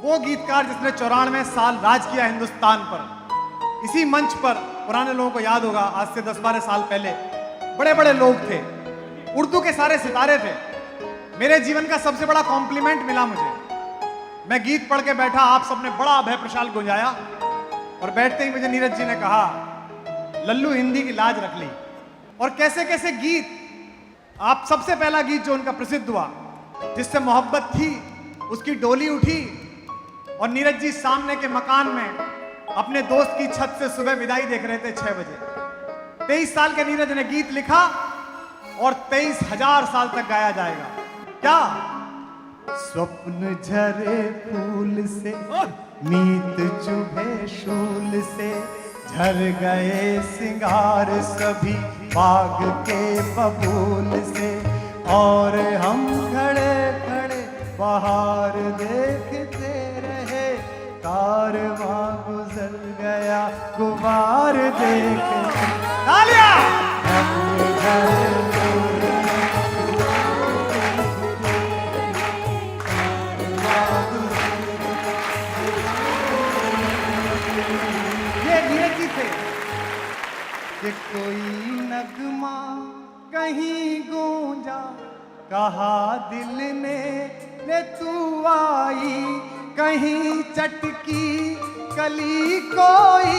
वो गीतकार जिसने 94 साल राज किया हिंदुस्तान पर। इसी मंच पर पुराने लोगों को याद होगा, आज से 10-12 साल पहले बड़े बड़े लोग थे, उर्दू के सारे सितारे थे। मेरे जीवन का सबसे बड़ा कॉम्प्लीमेंट मिला मुझे। मैं गीत पढ़ के बैठा, आप सबने बड़ा अभय प्रशाल गुंजाया और बैठते ही मुझे नीरज जी ने कहा, लल्लू हिंदी की लाज रख ली। और कैसे कैसे गीत, आप सबसे पहला गीत जो उनका प्रसिद्ध हुआ, जिससे मोहब्बत थी, उसकी डोली उठी और नीरज जी सामने के मकान में अपने दोस्त की छत से सुबह विदाई देख रहे थे 6 बजे। 23 साल के नीरज ने गीत लिखा और 23,000 साल तक गाया जाएगा। क्या स्वप्न झरे फूल से, मीत चुभे शूल से, झर गए सिंगार सभी बाग के बबूल से, और हम खड़े खड़े बाहर देखते रहे, कारवां गुजर गया गुबार देखते। तालियां! ये नीरज जी थे कि कोई नगमा कहीं गूंजा, कहा दिल ने ले तू आई, कहीं चटकी कली कोई,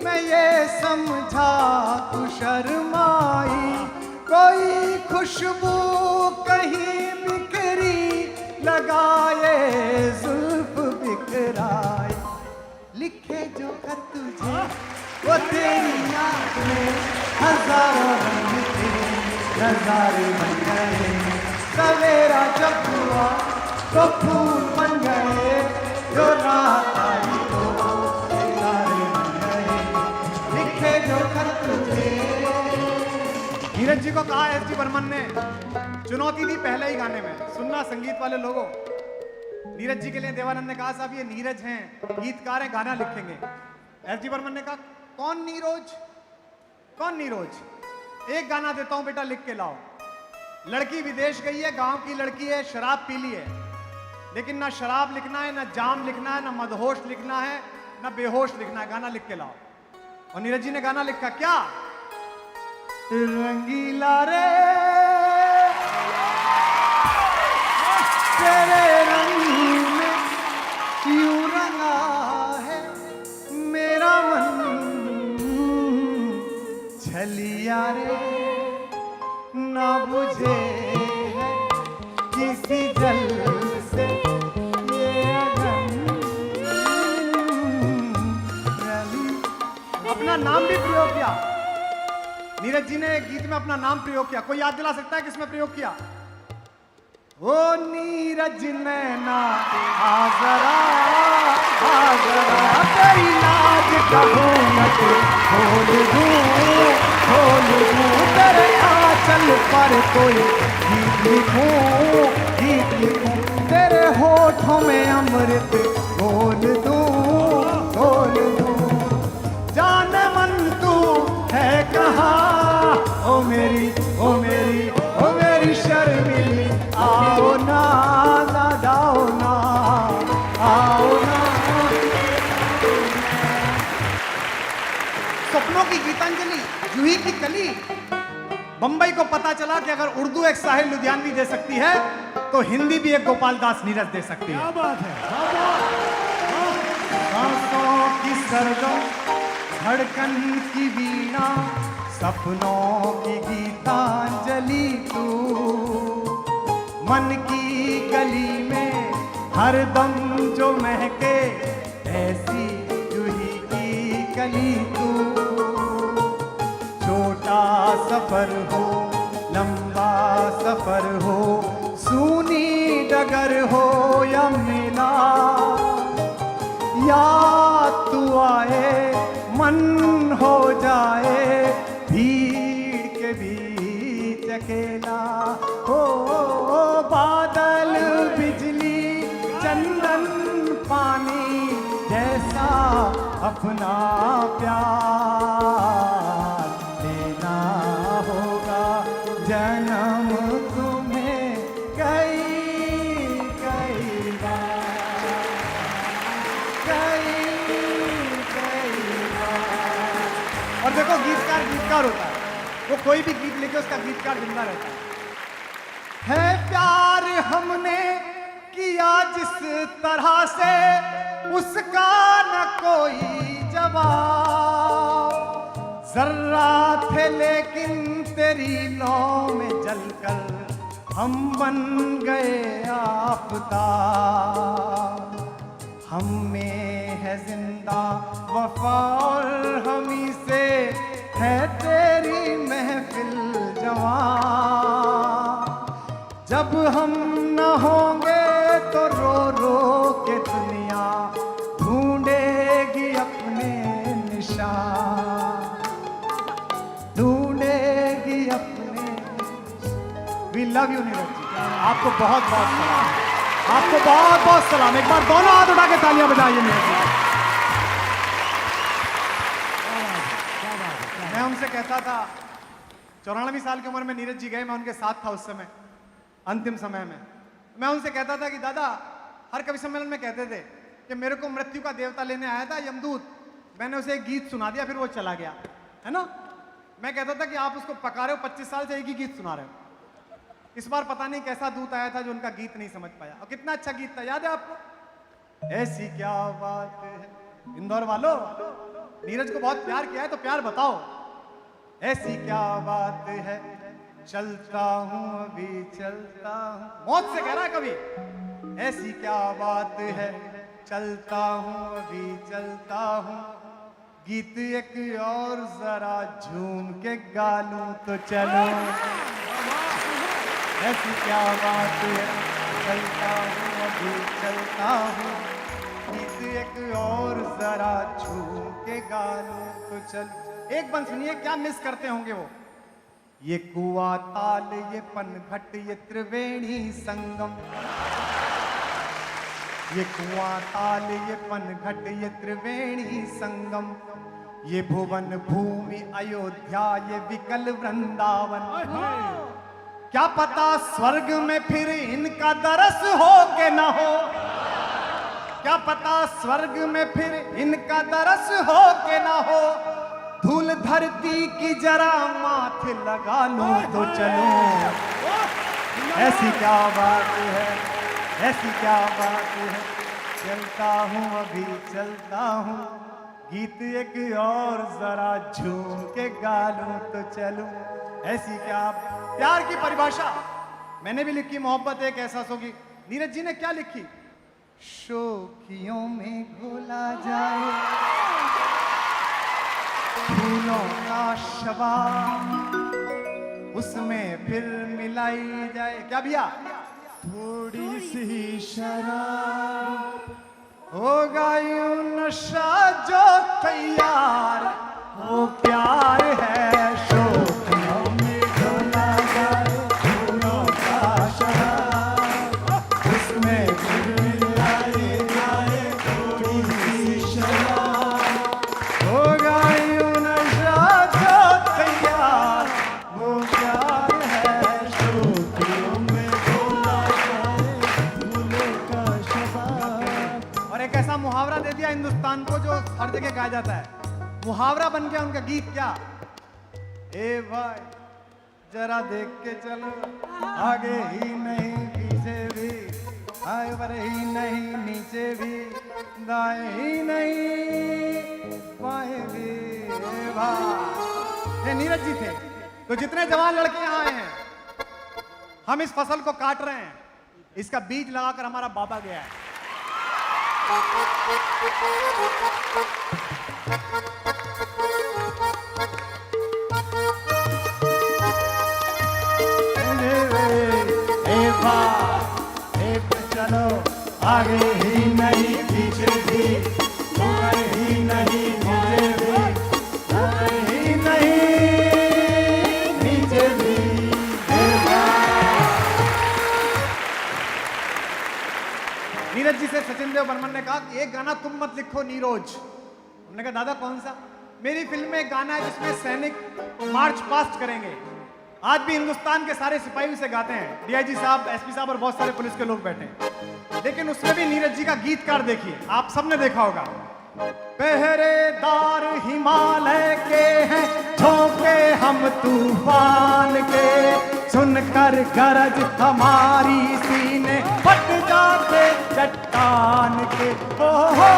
मैं ये समझा तू शर्माई, कोई खुशबू कहीं बिखरी, लगाए जुल्फ बिखराए, लिखे जो खत तुझे वो तेरी याद में, हजारों रंग तेरे नजारे बन गए, सवेरा जब हुआ तो फूल बन गए, जो रात आई तो सितारे बन गए, लिखे जो खत तुझे। नीरज जी को कहा एस.डी. बर्मन ने, चुनौती दी पहले ही गाने में, सुनना संगीत वाले लोगों। नीरज जी के लिए देवानंद ने कहा, साहब ये नीरज हैं, गीतकार हैं, गाना लिखेंगे। एस.डी. बर्मन ने कहा, कौन नीरोज, कौन नीरोज, एक गाना देता हूं बेटा, लिख के लाओ। लड़की विदेश गई है, गांव की लड़की है, शराब पी ली है, लेकिन ना शराब लिखना है, ना जाम लिखना है, ना मदहोश लिखना है, ना बेहोश लिखना है, गाना लिख के लाओ। और नीरज जी ने गाना लिखा, क्या रंगीला रे तेरे रंग में यूं रंगा है मेरा मन, छलिया रे ना बुझे है किसी जल से ये अगन। अपना नाम भी प्रयोग किया नीरज जी ने, एक गीत में अपना नाम प्रयोग किया। कोई याद दिला सकता है किसमें प्रयोग किया? ओ नीरज नैना आजरा आजरा, तेरी लाज का घूंघट खोल दूं, तेरे आंचल पर कोई गीत लिखूं, तेरे होठों में अमृत घोल दूं, जान मन तू है कहाँ, ओ मेरी ओ मेरी ओ मेरी शर्मिली, आओ ना ना जाओ ना, आओ ना। सपनों की गीतांजलि, जूही की कली। बंबई को पता चला कि अगर उर्दू एक साहिल लुधियानवी दे सकती है, तो हिंदी भी एक गोपाल दास नीरज दे सकती है। क्या बात है, सांसों की सरगम, धड़कन की वीणा, सपनों की गीतांजलि तू, मन की गली में हर दम जो महके, ऐसी जूही की कली तू। छोटा सफर हो, लंबा सफर हो, सूनी डगर हो या मेला, याद तू आए मन हो जाए, भीड़ के बीच अकेला हो, बादल बिजली चंदन पानी जैसा अपना प्यार देना होगा, जन्म तुम्हें कई कई बार। और देखो गीतकार गीतकार होता है, वो कोई भी गीत लेके उसका गीतकार जिंदा रहता है प्यार हमने किया जिस तरह से उसका न कोई जवाब, जर्रा थे लेकिन तेरी लौ में जलकर हम बन गए आफताब, हम में है जिंदा वफा और हमी से है तेरी महफिल जवां, जब हम न होंगे तो रो रो के दुनिया ढूंढेगी अपने निशान, ढूंढेगी अपने। We love you Neeraj ji, आपको बहुत बहुत सलाम, आपको बहुत बहुत सलाम। एक बार दोनों हाथ उठा के तालियां बजाइए नीरज जी। मैं उनसे कहता था, 94 साल की उम्र में नीरज जी गए, मैं उनके साथ था उस समय अंतिम समय में। मैं उनसे कहता था कि दादा, हर कवि सम्मेलन में कहते थे कि मेरे को मृत्यु का देवता लेने आया था यमदूत, मैंने उसे एक गीत सुना दिया फिर वो चला गया, है ना। मैं कहता था कि आप उसको पका रहे हो, 25 साल से एक ही गीत सुना रहे हो। इस बार पता नहीं कैसा दूत आया था जो उनका गीत नहीं समझ पाया, और कितना अच्छा गीत था, याद है आपको? ऐसी क्या बात है। इंदौर वालों, नीरज को बहुत प्यार किया है तो प्यार बताओ। ऐसी क्या बात है, चलता हूं अभी चलता हूं, मौत से कह रहा है कभी। ऐसी क्या बात है, चलता हूं अभी चलता हूं, गीत एक और जरा झूम के गा लूं तो चलो। ऐसी क्या बात है, चलता हूं अभी चलता हूं, गीत एक और जरा झूम के गा लूं तो चलो। एक बंद सुनिए, क्या मिस करते होंगे वो। ये कुआ ताल ये पनघट ये त्रिवेणी संगम, ये कुआ ताल ये पनघट ये त्रिवेणी संगम, ये भुवन भूमि अयोध्या ये विकल वृंदावन, क्या पता स्वर्ग में फिर इनका दरस हो के न हो, क्या पता स्वर्ग में फिर इनका दरस हो के न हो, धूल धरती की जरा माथे लगा लूं तो चलूं। ऐसी क्या बात है, ऐसी क्या बात है, चलता हूं अभी चलता हूं, गीत एक और जरा झूम के गा लूं तो चलूं। ऐसी क्या प्यार की परिभाषा मैंने भी लिखी, मोहब्बत एक एहसास होगी। नीरज जी ने क्या लिखी? शोखियों में घोला जाए फूलों का शबाब, उसमें फिर मिलाई जाए क्या भैया, थोड़ी सी शराब, होगा यूं नशा जो तैयार, वो प्यार है। शोखियों में घोला जाए फूलों का शबाब, उसमें फिर मिलाई जाए थोड़ी सी शराब, होगा मुहावरा दे दिया हिंदुस्तान को जो हर जगह गाया जाता है, मुहावरा बन गया उनका गीत। क्या ए भाई जरा देख के चलो, आगे ही नहीं पीछे भी, आए पर ही नहीं नीचे भी, दाएं ही नहीं बाएं भी। ए भाई ये नीरज जी थे। तो जितने जवान लड़के यहाँ आए हैं, हम इस फसल को काट रहे हैं, इसका बीज लगाकर हमारा बाबा गया है। चलो आगे ही नहीं पीछे भी, ऊपर ही नहीं नीचे भी, आगे ही नहीं नीचे भी। नीरज जी से सचिन देव बर्मन ने कहा कि एक गाना तुम मत लिखो नीरोज। हमने कहा दादा कौन सा? मेरी फिल्म में एक गाना है जिसमें सैनिक मार्च पास्ट करेंगे। आज भी हिंदुस्तान के सारे सिपाही उसे गाते हैं, डीआईजी साहब, एसपी साहब और बहुत सारे पुलिस के लोग बैठे हैं। लेकिन उसमें भी नीरज जी का गीतकार देखिए, आप सबने देखा होगा। पहरेदार हिमालय के हैं, झोंके हम तूफान के, सुनकर गरज हमारी सीने फट जाते चट्टान के। हो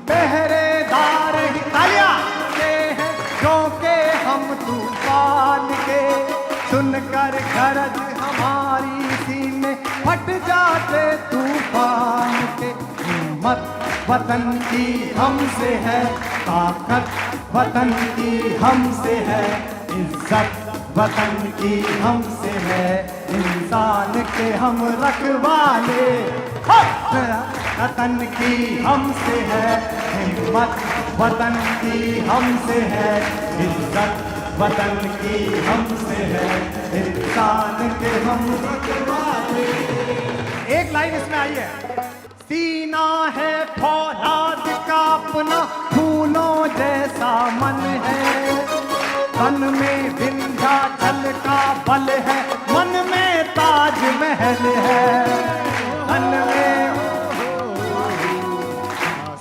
पहरेदार तालियां के हैं, झोंके हम तूफान के, सुनकर गरज हमारी सीने फट जाते तूफान के। हिम्मत वतन की हमसे है, ताकत वतन की हमसे है, इज्जत वतन की हमसे है, इंसान के हम रखवाले वतन की हमसे है, हिम्मत वतन की हमसे है, इज्जत वतन की हमसे है, इंसान के हम रखवाले। एक लाइन इसमें आई है, सीना है फौलाद का अपना, फूलों जैसा मन है, तन में विंध्याचल का बल है, मन में ताजमहल है, तन में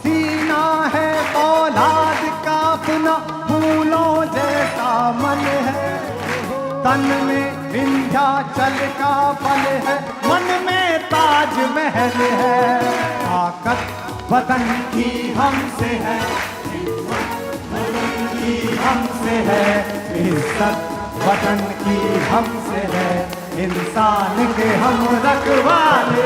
सीना है फौलाद का अपना, फूलों जैसा मन है, तन में विंध्याचल का बल है, मन में ताजमहल है। ताकत वतन की हमसे है, वतन की हमसे है, इज्जत वतन की हमसे है, इंसान के हम रखवाले।